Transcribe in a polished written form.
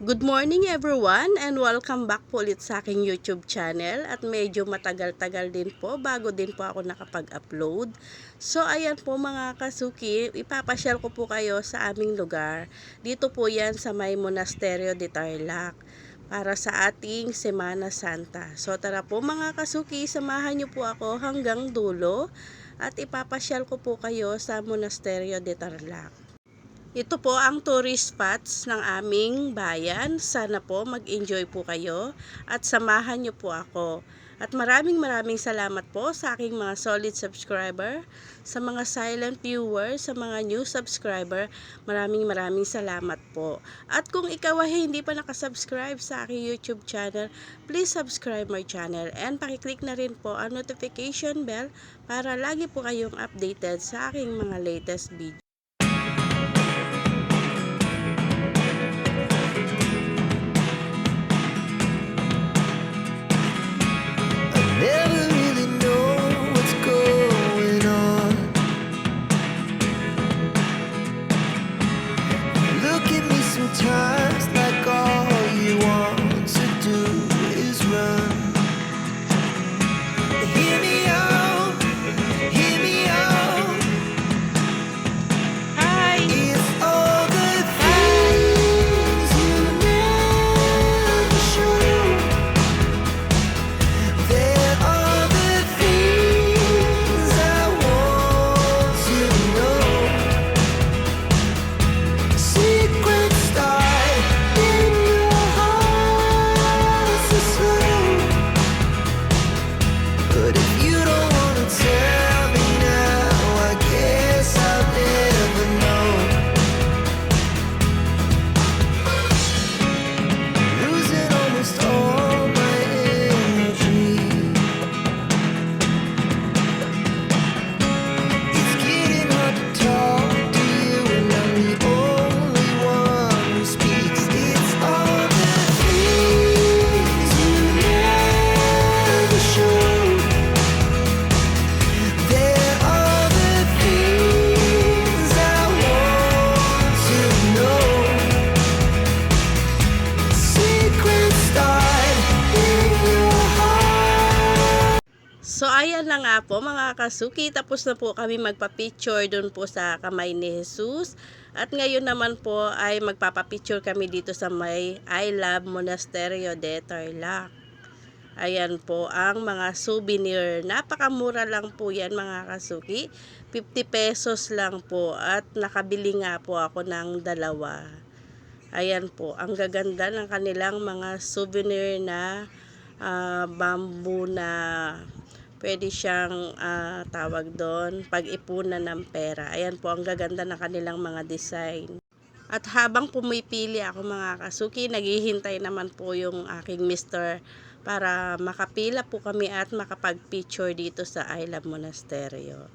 Good morning everyone and welcome back po ulit sa aking YouTube channel at medyo matagal-tagal din po bago din po ako nakapag-upload. So ayan po mga kasuki, ipapasyal ko po kayo sa aming lugar. Dito po yan sa may Monasterio de Tarlac para sa ating Semana Santa. So tara po mga kasuki, samahan niyo po ako hanggang dulo at ipapasyal ko po kayo sa Monasterio de Tarlac. Ito po ang tourist spots ng aming bayan. Sana po mag-enjoy po kayo at samahan niyo po ako. At maraming salamat po sa aking mga solid subscriber, sa mga silent viewers, sa mga new subscriber. Maraming salamat po. At kung ikaw ay hindi pa nakasubscribe sa aking YouTube channel, please subscribe my channel and pakiclick na rin po ang notification bell para lagi po kayong updated sa aking mga latest video. Never really know what's going on. Look at me sometimes like all you want to do is run. Hear me out, hear me out. Hi! It's all the things you never show. There are the things I want to know. Secrets start in your heart so slow. But if you don't wanna tell me now, I guess I'll never know. Losing almost all my energy. It's getting hard to talk to you, and I'm the only one who speaks. It's all the things you never show. There are the things I want to know. Secrets start in your heart. So ayan na nga po mga kasuki, tapos na po kami magpa-picture doon po sa kamay ni Jesus. At ngayon naman po ay magpapa-picture kami dito sa may I Love Monasterio de Tarlac. Ayan po ang mga souvenir. Napakamura lang po yan mga kasuki. 50 pesos lang po at nakabili nga po ako ng dalawa. Ayan po, ang gaganda ng kanilang mga souvenir na bamboo na pwede siyang tawag doon, pag-ipunan ng pera. Ayan po, ang gaganda ng kanilang mga design. At habang pumipili ako mga kasuki, naghihintay naman po yung aking mister para makapila po kami at makapag-picture dito sa I Love Monasterio.